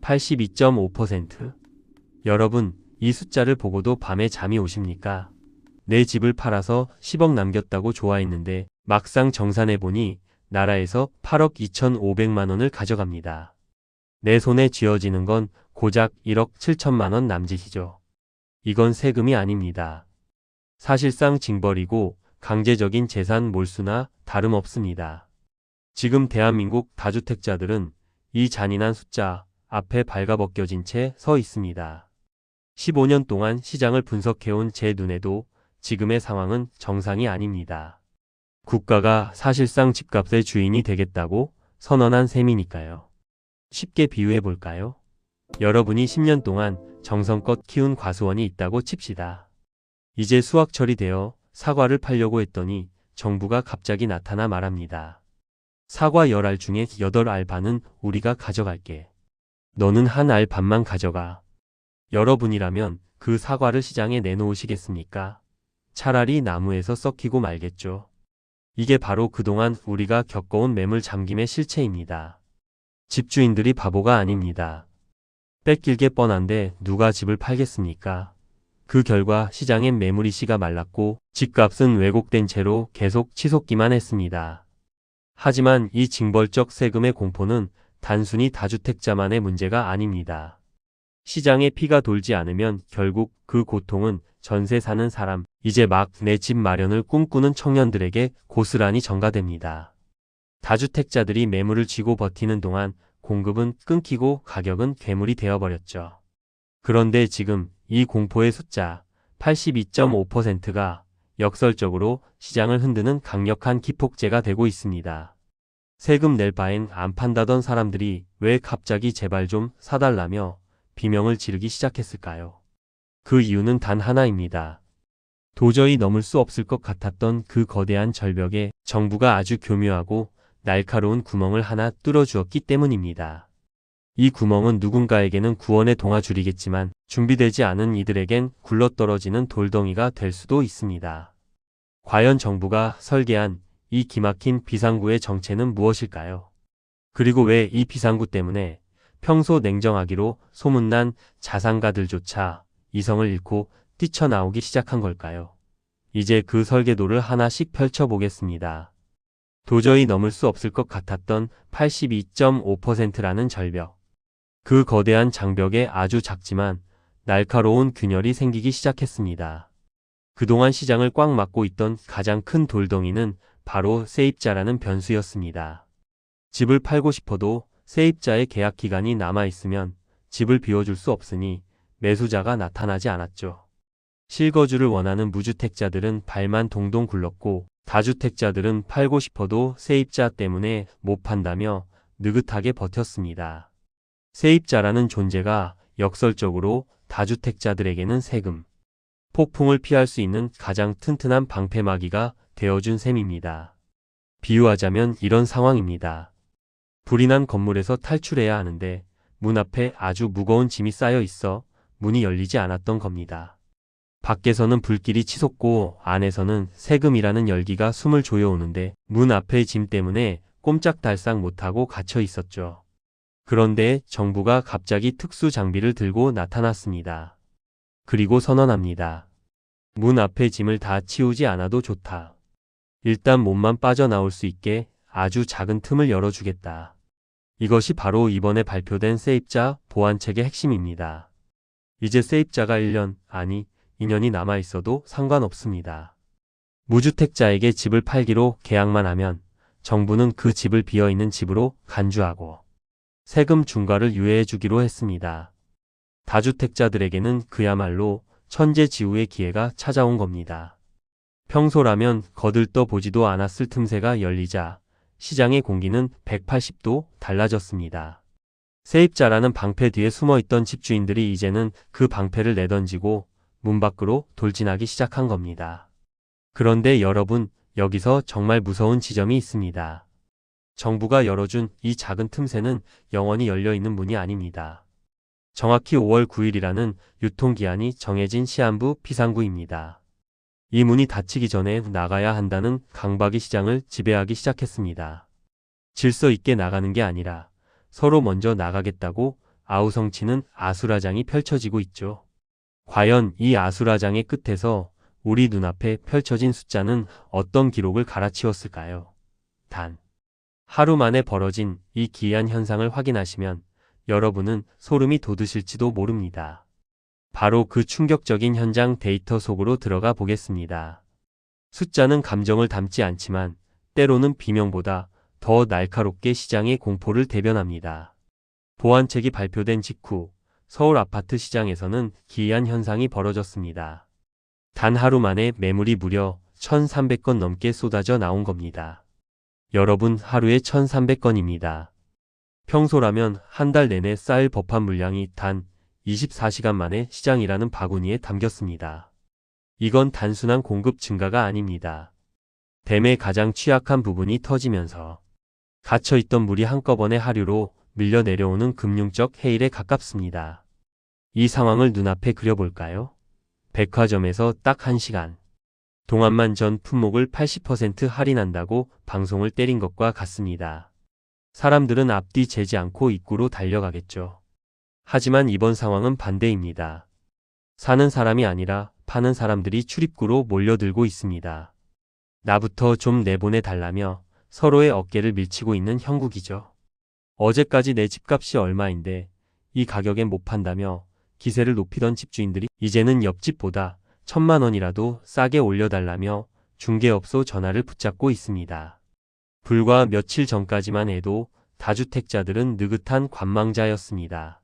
82.5%. 여러분, 이 숫자를 보고도 밤에 잠이 오십니까? 내 집을 팔아서 10억 남겼다고 좋아했는데 막상 정산해보니 나라에서 8억 2,500만 원을 가져갑니다. 내 손에 쥐어지는 건 고작 1억 7천만 원 남짓이죠. 이건 세금이 아닙니다. 사실상 징벌이고 강제적인 재산 몰수나 다름없습니다. 지금 대한민국 다주택자들은 이 잔인한 숫자 앞에 발가벗겨진 채 서 있습니다. 15년 동안 시장을 분석해온 제 눈에도 지금의 상황은 정상이 아닙니다. 국가가 사실상 집값의 주인이 되겠다고 선언한 셈이니까요. 쉽게 비유해 볼까요? 여러분이 10년 동안 정성껏 키운 과수원이 있다고 칩시다. 이제 수확철이 되어 사과를 팔려고 했더니 정부가 갑자기 나타나 말합니다. 사과 10알 중에 8알 반은 우리가 가져갈게. 너는 한 알 반만 가져가. 여러분이라면 그 사과를 시장에 내놓으시겠습니까? 차라리 나무에서 썩히고 말겠죠. 이게 바로 그동안 우리가 겪어온 매물 잠김의 실체입니다. 집주인들이 바보가 아닙니다. 뺏길 게 뻔한데 누가 집을 팔겠습니까? 그 결과 시장엔 매물이 씨가 말랐고 집값은 왜곡된 채로 계속 치솟기만 했습니다. 하지만 이 징벌적 세금의 공포는 단순히 다주택자만의 문제가 아닙니다. 시장에 피가 돌지 않으면 결국 그 고통은 전세 사는 사람, 이제 막 내 집 마련을 꿈꾸는 청년들에게 고스란히 전가됩니다. 다주택자들이 매물을 쥐고 버티는 동안 공급은 끊기고 가격은 괴물이 되어버렸죠. 그런데 지금 이 공포의 숫자 82.5%가 역설적으로 시장을 흔드는 강력한 기폭제가 되고 있습니다. 세금 낼 바엔 안 판다던 사람들이 왜 갑자기 제발 좀 사달라며 비명을 지르기 시작했을까요? 그 이유는 단 하나입니다. 도저히 넘을 수 없을 것 같았던 그 거대한 절벽에 정부가 아주 교묘하고 날카로운 구멍을 하나 뚫어주었기 때문입니다. 이 구멍은 누군가에게는 구원의 동아줄이겠지만 준비되지 않은 이들에겐 굴러떨어지는 돌덩이가 될 수도 있습니다. 과연 정부가 설계한 이 기막힌 비상구의 정체는 무엇일까요? 그리고 왜 이 비상구 때문에 평소 냉정하기로 소문난 자산가들조차 이성을 잃고 뛰쳐나오기 시작한 걸까요? 이제 그 설계도를 하나씩 펼쳐보겠습니다. 도저히 넘을 수 없을 것 같았던 82.5%라는 절벽. 그 거대한 장벽에 아주 작지만 날카로운 균열이 생기기 시작했습니다. 그동안 시장을 꽉 막고 있던 가장 큰 돌덩이는 바로 세입자라는 변수였습니다. 집을 팔고 싶어도 세입자의 계약 기간이 남아있으면 집을 비워줄 수 없으니 매수자가 나타나지 않았죠. 실거주를 원하는 무주택자들은 발만 동동 굴렀고 다주택자들은 팔고 싶어도 세입자 때문에 못 판다며 느긋하게 버텼습니다. 세입자라는 존재가 역설적으로 다주택자들에게는 세금, 폭풍을 피할 수 있는 가장 튼튼한 방패막이가 되어준 셈입니다. 비유하자면 이런 상황입니다. 불이 난 건물에서 탈출해야 하는데 문 앞에 아주 무거운 짐이 쌓여 있어 문이 열리지 않았던 겁니다. 밖에서는 불길이 치솟고 안에서는 세금이라는 열기가 숨을 조여오는데 문 앞의 짐 때문에 꼼짝달싹 못하고 갇혀 있었죠. 그런데 정부가 갑자기 특수 장비를 들고 나타났습니다. 그리고 선언합니다. 문 앞의 짐을 다 치우지 않아도 좋다. 일단 몸만 빠져나올 수 있게 아주 작은 틈을 열어주겠다. 이것이 바로 이번에 발표된 세입자 보완책의 핵심입니다. 이제 세입자가 1년, 아니 2년이 남아있어도 상관없습니다. 무주택자에게 집을 팔기로 계약만 하면 정부는 그 집을 비어있는 집으로 간주하고 세금 중과를 유예해주기로 했습니다. 다주택자들에게는 그야말로 천재지우의 기회가 찾아온 겁니다. 평소라면 거들떠 보지도 않았을 틈새가 열리자 시장의 공기는 180도 달라졌습니다. 세입자라는 방패 뒤에 숨어있던 집주인들이 이제는 그 방패를 내던지고 문 밖으로 돌진하기 시작한 겁니다. 그런데 여러분, 여기서 정말 무서운 지점이 있습니다. 정부가 열어준 이 작은 틈새는 영원히 열려있는 문이 아닙니다. 정확히 5월 9일이라는 유통기한이 정해진 시한부 피상구입니다. 이 문이 닫히기 전에 나가야 한다는 강박이 시장을 지배하기 시작했습니다. 질서 있게 나가는 게 아니라 서로 먼저 나가겠다고 아우성치는 아수라장이 펼쳐지고 있죠. 과연 이 아수라장의 끝에서 우리 눈앞에 펼쳐진 숫자는 어떤 기록을 갈아치웠을까요? 단 하루 만에 벌어진 이 기이한 현상을 확인하시면 여러분은 소름이 돋으실지도 모릅니다. 바로 그 충격적인 현장 데이터 속으로 들어가 보겠습니다. 숫자는 감정을 담지 않지만 때로는 비명보다 더 날카롭게 시장의 공포를 대변합니다. 보안책이 발표된 직후 서울 아파트 시장에서는 기이한 현상이 벌어졌습니다. 단 하루 만에 매물이 무려 1,300건 넘게 쏟아져 나온 겁니다. 여러분, 하루에 1,300건입니다. 평소라면 한 달 내내 쌓일 법한 물량이 단 24시간 만에 시장이라는 바구니에 담겼습니다. 이건 단순한 공급 증가가 아닙니다. 댐의 가장 취약한 부분이 터지면서 갇혀있던 물이 한꺼번에 하류로 밀려 내려오는 금융적 해일에 가깝습니다. 이 상황을 눈앞에 그려볼까요? 백화점에서 딱 1시간 동안만 전 품목을 80% 할인한다고 방송을 때린 것과 같습니다. 사람들은 앞뒤 재지 않고 입구로 달려가겠죠. 하지만 이번 상황은 반대입니다. 사는 사람이 아니라 파는 사람들이 출입구로 몰려들고 있습니다. 나부터 좀 내보내 달라며 서로의 어깨를 밀치고 있는 형국이죠. 어제까지 내 집값이 얼마인데 이 가격엔 못 판다며 기세를 높이던 집주인들이 이제는 옆집보다 1,000만 원이라도 싸게 올려달라며 중개업소 전화를 붙잡고 있습니다. 불과 며칠 전까지만 해도 다주택자들은 느긋한 관망자였습니다.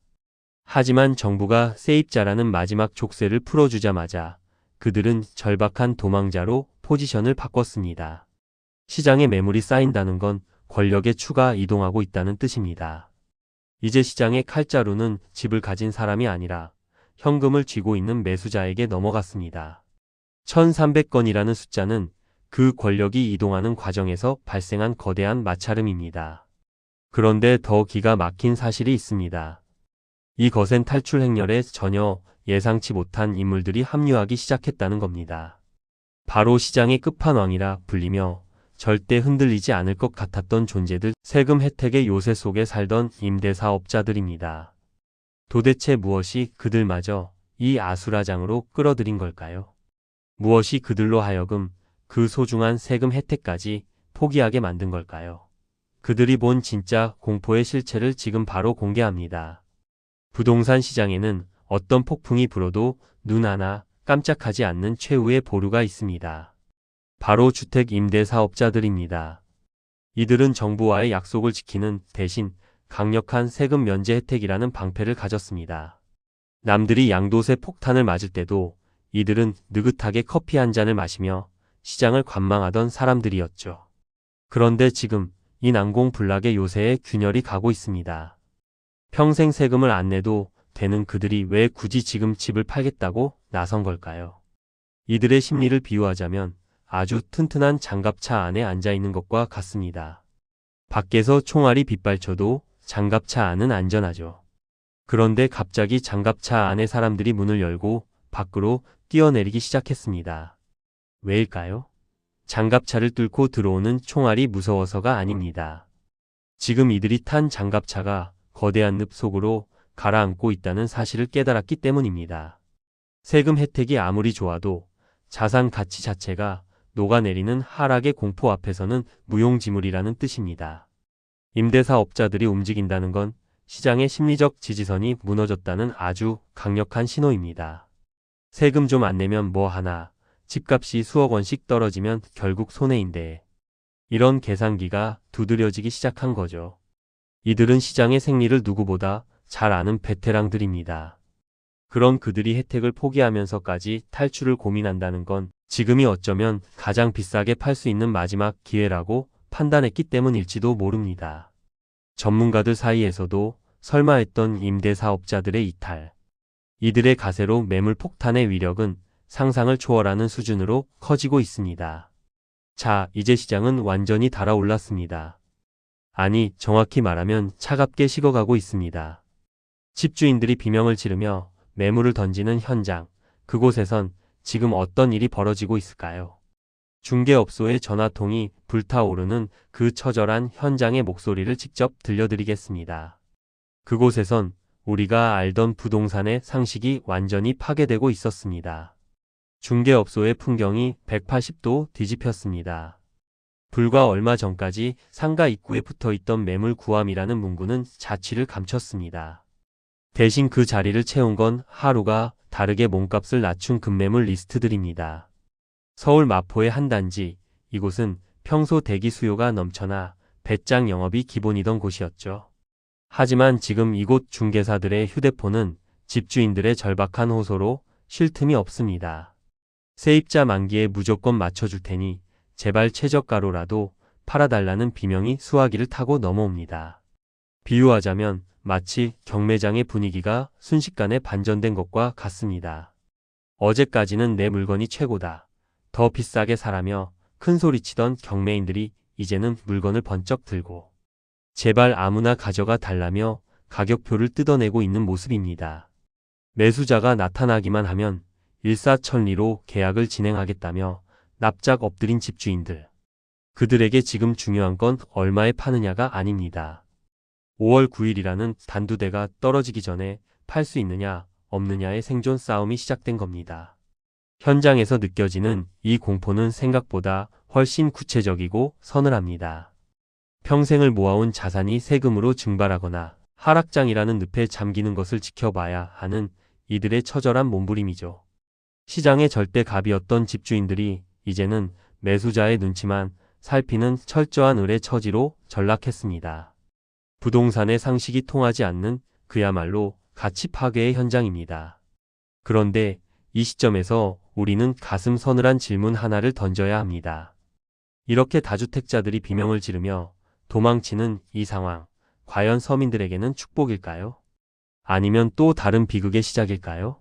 하지만 정부가 세입자라는 마지막 족쇄를 풀어주자마자 그들은 절박한 도망자로 포지션을 바꿨습니다. 시장에 매물이 쌓인다는 건 권력의 추가 이동하고 있다는 뜻입니다. 이제 시장의 칼자루는 집을 가진 사람이 아니라 현금을 쥐고 있는 매수자에게 넘어갔습니다. 1,300건이라는 숫자는 그 권력이 이동하는 과정에서 발생한 거대한 마찰음입니다. 그런데 더 기가 막힌 사실이 있습니다. 이 거센 탈출 행렬에 전혀 예상치 못한 인물들이 합류하기 시작했다는 겁니다. 바로 시장의 끝판왕이라 불리며 절대 흔들리지 않을 것 같았던 존재들, 세금 혜택의 요새 속에 살던 임대사업자들입니다. 도대체 무엇이 그들마저 이 아수라장으로 끌어들인 걸까요? 무엇이 그들로 하여금 그 소중한 세금 혜택까지 포기하게 만든 걸까요? 그들이 본 진짜 공포의 실체를 지금 바로 공개합니다. 부동산 시장에는 어떤 폭풍이 불어도 눈 하나 깜짝하지 않는 최후의 보루가 있습니다. 바로 주택 임대 사업자들입니다. 이들은 정부와의 약속을 지키는 대신 강력한 세금 면제 혜택이라는 방패를 가졌습니다. 남들이 양도세 폭탄을 맞을 때도 이들은 느긋하게 커피 한 잔을 마시며 시장을 관망하던 사람들이었죠. 그런데 지금 이 난공불락의 요새에 균열이 가고 있습니다. 평생 세금을 안 내도 되는 그들이 왜 굳이 지금 집을 팔겠다고 나선 걸까요? 이들의 심리를 비유하자면 아주 튼튼한 장갑차 안에 앉아있는 것과 같습니다. 밖에서 총알이 빗발쳐도 장갑차 안은 안전하죠. 그런데 갑자기 장갑차 안에 사람들이 문을 열고 밖으로 뛰어내리기 시작했습니다. 왜일까요? 장갑차를 뚫고 들어오는 총알이 무서워서가 아닙니다. 지금 이들이 탄 장갑차가 거대한 늪 속으로 가라앉고 있다는 사실을 깨달았기 때문입니다. 세금 혜택이 아무리 좋아도 자산 가치 자체가 녹아내리는 하락의 공포 앞에서는 무용지물이라는 뜻입니다. 임대사업자들이 움직인다는 건 시장의 심리적 지지선이 무너졌다는 아주 강력한 신호입니다. 세금 좀 안 내면 뭐 하나, 집값이 수억 원씩 떨어지면 결국 손해인데 이런 계산기가 두드려지기 시작한 거죠. 이들은 시장의 생리를 누구보다 잘 아는 베테랑들입니다. 그런 그들이 혜택을 포기하면서까지 탈출을 고민한다는 건 지금이 어쩌면 가장 비싸게 팔 수 있는 마지막 기회라고 판단했기 때문일지도 모릅니다. 전문가들 사이에서도 설마 했던 임대사업자들의 이탈. 이들의 가세로 매물 폭탄의 위력은 상상을 초월하는 수준으로 커지고 있습니다. 자, 이제 시장은 완전히 달아올랐습니다. 아니, 정확히 말하면 차갑게 식어가고 있습니다. 집주인들이 비명을 지르며 매물을 던지는 현장, 그곳에선 지금 어떤 일이 벌어지고 있을까요? 중개업소의 전화통이 불타오르는 그 처절한 현장의 목소리를 직접 들려드리겠습니다. 그곳에선 우리가 알던 부동산의 상식이 완전히 파괴되고 있었습니다. 중개업소의 풍경이 180도 뒤집혔습니다. 불과 얼마 전까지 상가 입구에 붙어있던 매물 구함이라는 문구는 자취를 감췄습니다. 대신 그 자리를 채운 건 하루가 다르게 몸값을 낮춘 급매물 리스트들입니다. 서울 마포의 한 단지, 이곳은 평소 대기 수요가 넘쳐나 배짱 영업이 기본이던 곳이었죠. 하지만 지금 이곳 중개사들의 휴대폰은 집주인들의 절박한 호소로 쉴 틈이 없습니다. 세입자 만기에 무조건 맞춰줄 테니 제발 최저가로라도 팔아달라는 비명이 수화기를 타고 넘어옵니다. 비유하자면 마치 경매장의 분위기가 순식간에 반전된 것과 같습니다. 어제까지는 내 물건이 최고다, 더 비싸게 사라며 큰소리치던 경매인들이 이제는 물건을 번쩍 들고 제발 아무나 가져가 달라며 가격표를 뜯어내고 있는 모습입니다. 매수자가 나타나기만 하면 일사천리로 계약을 진행하겠다며 납작 엎드린 집주인들. 그들에게 지금 중요한 건 얼마에 파느냐가 아닙니다. 5월 9일이라는 단두대가 떨어지기 전에 팔 수 있느냐 없느냐의 생존 싸움이 시작된 겁니다. 현장에서 느껴지는 이 공포는 생각보다 훨씬 구체적이고 서늘합니다. 평생을 모아온 자산이 세금으로 증발하거나 하락장이라는 늪에 잠기는 것을 지켜봐야 하는 이들의 처절한 몸부림이죠. 시장의 절대 갑이었던 집주인들이 이제는 매수자의 눈치만 살피는 철저한 을의 처지로 전락했습니다. 부동산의 상식이 통하지 않는 그야말로 가치 파괴의 현장입니다. 그런데 이 시점에서 우리는 가슴 서늘한 질문 하나를 던져야 합니다. 이렇게 다주택자들이 비명을 지르며 도망치는 이 상황, 과연 서민들에게는 축복일까요? 아니면 또 다른 비극의 시작일까요?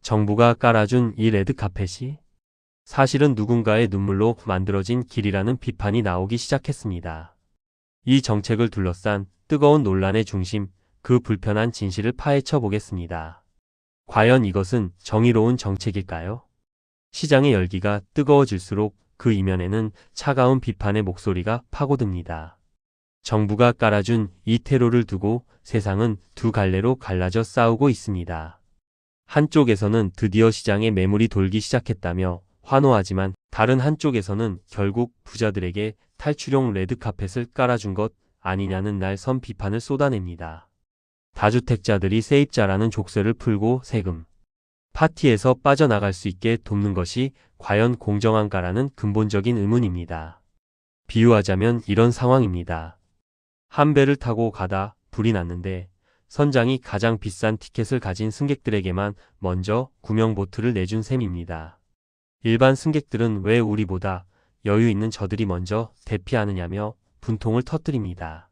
정부가 깔아준 이 레드카펫이 사실은 누군가의 눈물로 만들어진 길이라는 비판이 나오기 시작했습니다. 이 정책을 둘러싼 뜨거운 논란의 중심, 그 불편한 진실을 파헤쳐 보겠습니다. 과연 이것은 정의로운 정책일까요? 시장의 열기가 뜨거워질수록 그 이면에는 차가운 비판의 목소리가 파고듭니다. 정부가 깔아준 이 테러를 두고 세상은 두 갈래로 갈라져 싸우고 있습니다. 한쪽에서는 드디어 시장에 매물이 돌기 시작했다며 환호하지만 다른 한쪽에서는 결국 부자들에게 탈출용 레드카펫을 깔아준 것 아니냐는 날선 비판을 쏟아냅니다. 다주택자들이 세입자라는 족쇄를 풀고 세금, 파티에서 빠져나갈 수 있게 돕는 것이 과연 공정한가라는 근본적인 의문입니다. 비유하자면 이런 상황입니다. 한 배를 타고 가다 불이 났는데 선장이 가장 비싼 티켓을 가진 승객들에게만 먼저 구명보트를 내준 셈입니다. 일반 승객들은 왜 우리보다 여유 있는 저들이 먼저 대피하느냐며 분통을 터뜨립니다.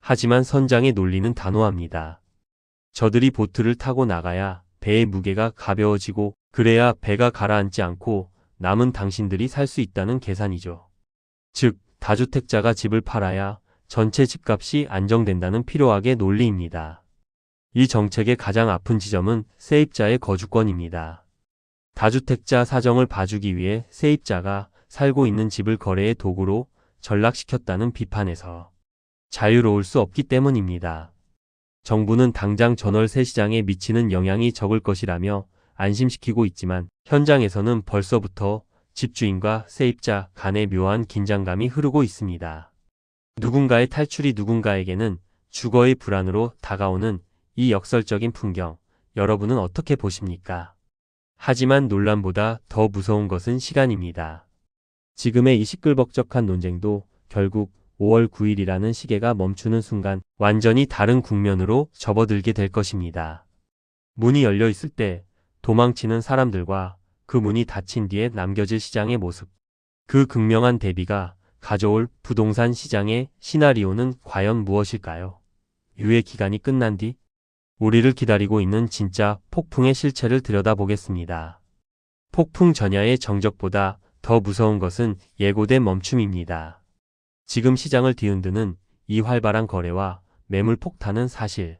하지만 선장의 논리는 단호합니다. 저들이 보트를 타고 나가야 배의 무게가 가벼워지고 그래야 배가 가라앉지 않고 남은 당신들이 살 수 있다는 계산이죠. 즉, 다주택자가 집을 팔아야 전체 집값이 안정된다는 피로하게 논리입니다. 이 정책의 가장 아픈 지점은 세입자의 거주권입니다. 다주택자 사정을 봐주기 위해 세입자가 살고 있는 집을 거래의 도구로 전락시켰다는 비판에서 자유로울 수 없기 때문입니다. 정부는 당장 전월세 시장에 미치는 영향이 적을 것이라며 안심시키고 있지만 현장에서는 벌써부터 집주인과 세입자 간의 묘한 긴장감이 흐르고 있습니다. 누군가의 탈출이 누군가에게는 주거의 불안으로 다가오는 이 역설적인 풍경, 여러분은 어떻게 보십니까? 하지만 논란보다 더 무서운 것은 시간입니다. 지금의 이 시끌벅적한 논쟁도 결국 5월 9일이라는 시계가 멈추는 순간 완전히 다른 국면으로 접어들게 될 것입니다. 문이 열려 있을 때 도망치는 사람들과 그 문이 닫힌 뒤에 남겨질 시장의 모습. 그 극명한 대비가 가져올 부동산 시장의 시나리오는 과연 무엇일까요? 유예 기간이 끝난 뒤 우리를 기다리고 있는 진짜 폭풍의 실체를 들여다보겠습니다. 폭풍 전야의 정적보다 더 무서운 것은 예고된 멈춤입니다. 지금 시장을 뒤흔드는 이 활발한 거래와 매물 폭탄은 사실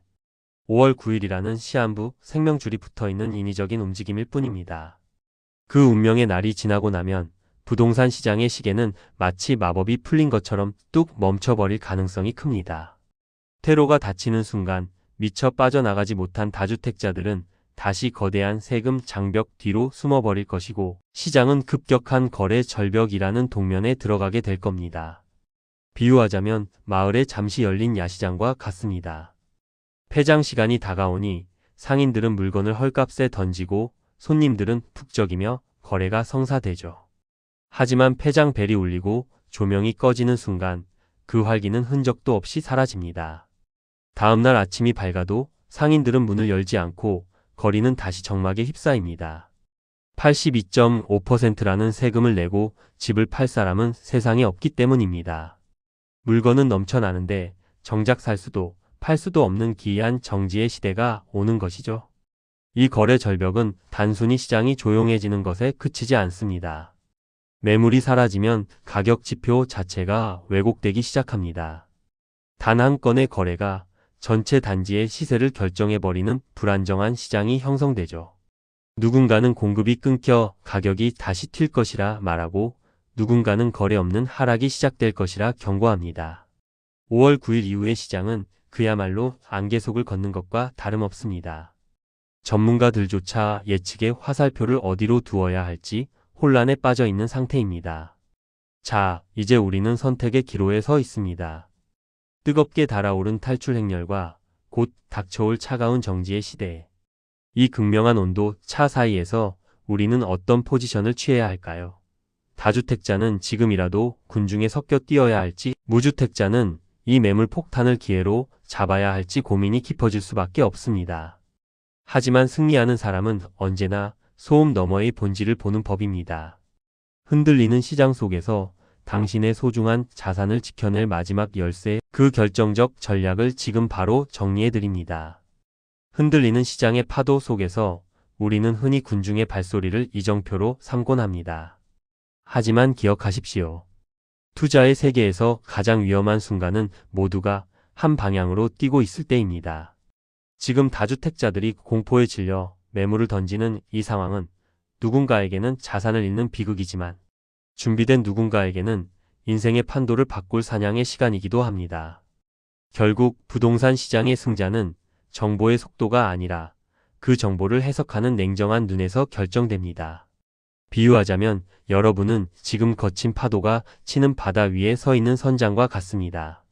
5월 9일이라는 시한부 생명줄이 붙어있는 인위적인 움직임일 뿐입니다. 그 운명의 날이 지나고 나면 부동산 시장의 시계는 마치 마법이 풀린 것처럼 뚝 멈춰버릴 가능성이 큽니다. 테러가 닫히는 순간 미처 빠져나가지 못한 다주택자들은 다시 거대한 세금 장벽 뒤로 숨어버릴 것이고 시장은 급격한 거래 절벽이라는 동면에 들어가게 될 겁니다. 비유하자면 마을에 잠시 열린 야시장과 같습니다. 폐장 시간이 다가오니 상인들은 물건을 헐값에 던지고 손님들은 푹적이며 거래가 성사되죠. 하지만 폐장 벨이 울리고 조명이 꺼지는 순간 그 활기는 흔적도 없이 사라집니다. 다음날 아침이 밝아도 상인들은 문을 열지 않고 거리는 다시 적막에 휩싸입니다. 82.5%라는 세금을 내고 집을 팔 사람은 세상에 없기 때문입니다. 물건은 넘쳐나는데 정작 살 수도 팔 수도 없는 기이한 정지의 시대가 오는 것이죠. 이 거래 절벽은 단순히 시장이 조용해지는 것에 그치지 않습니다. 매물이 사라지면 가격 지표 자체가 왜곡되기 시작합니다. 단 한 건의 거래가 전체 단지의 시세를 결정해버리는 불안정한 시장이 형성되죠. 누군가는 공급이 끊겨 가격이 다시 튈 것이라 말하고 누군가는 거래 없는 하락이 시작될 것이라 경고합니다. 5월 9일 이후의 시장은 그야말로 안개속을 걷는 것과 다름없습니다. 전문가들조차 예측의 화살표를 어디로 두어야 할지 혼란에 빠져 있는 상태입니다. 자, 이제 우리는 선택의 기로에 서 있습니다. 뜨겁게 달아오른 탈출 행렬과 곧 닥쳐올 차가운 정지의 시대에 이 극명한 온도 차 사이에서 우리는 어떤 포지션을 취해야 할까요? 다주택자는 지금이라도 군중에 섞여 뛰어야 할지, 무주택자는 이 매물 폭탄을 기회로 잡아야 할지 고민이 깊어질 수밖에 없습니다. 하지만 승리하는 사람은 언제나 소음 너머의 본질을 보는 법입니다. 흔들리는 시장 속에서 당신의 소중한 자산을 지켜낼 마지막 열쇠, 그 결정적 전략을 지금 바로 정리해드립니다. 흔들리는 시장의 파도 속에서 우리는 흔히 군중의 발소리를 이정표로 삼곤 합니다. 하지만 기억하십시오. 투자의 세계에서 가장 위험한 순간은 모두가 한 방향으로 뛰고 있을 때입니다. 지금 다주택자들이 공포에 질려 매물을 던지는 이 상황은 누군가에게는 자산을 잃는 비극이지만 준비된 누군가에게는 인생의 판도를 바꿀 사냥의 시간이기도 합니다. 결국 부동산 시장의 승자는 정보의 속도가 아니라 그 정보를 해석하는 냉정한 눈에서 결정됩니다. 비유하자면 여러분은 지금 거친 파도가 치는 바다 위에 서 있는 선장과 같습니다.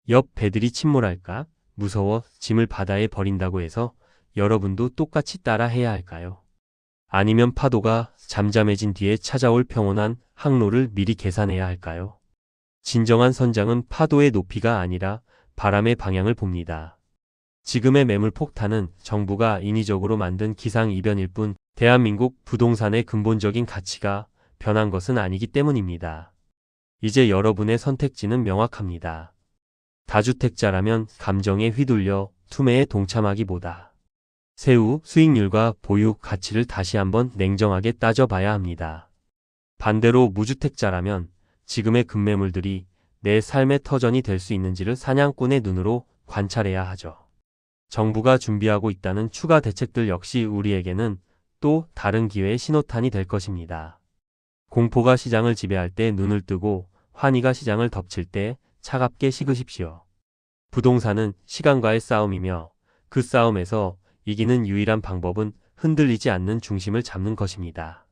옆 배들이 침몰할까? 무서워 짐을 바다에 버린다고 해서 여러분도 똑같이 따라 해야 할까요? 아니면 파도가 잠잠해진 뒤에 찾아올 평온한 항로를 미리 계산해야 할까요? 진정한 선장은 파도의 높이가 아니라 바람의 방향을 봅니다. 지금의 매물 폭탄은 정부가 인위적으로 만든 기상이변일 뿐 대한민국 부동산의 근본적인 가치가 변한 것은 아니기 때문입니다. 이제 여러분의 선택지는 명확합니다. 다주택자라면 감정에 휘둘려 투매에 동참하기보다 세후, 수익률과 보유 가치를 다시 한번 냉정하게 따져봐야 합니다. 반대로 무주택자라면 지금의 급매물들이 내 삶의 터전이 될 수 있는지를 사냥꾼의 눈으로 관찰해야 하죠. 정부가 준비하고 있다는 추가 대책들 역시 우리에게는 또 다른 기회의 신호탄이 될 것입니다. 공포가 시장을 지배할 때 눈을 뜨고 환희가 시장을 덮칠 때 차갑게 식으십시오. 부동산은 시간과의 싸움이며 그 싸움에서 이기는 유일한 방법은 흔들리지 않는 중심을 잡는 것입니다.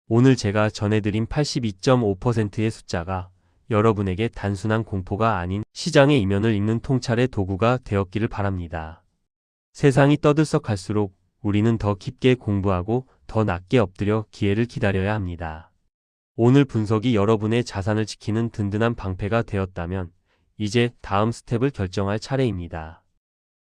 오늘 제가 전해드린 82.5%의 숫자가 여러분에게 단순한 공포가 아닌 시장의 이면을 읽는 통찰의 도구가 되었기를 바랍니다. 세상이 떠들썩할수록 우리는 더 깊게 공부하고 더 낮게 엎드려 기회를 기다려야 합니다. 오늘 분석이 여러분의 자산을 지키는 든든한 방패가 되었다면 이제 다음 스텝을 결정할 차례입니다.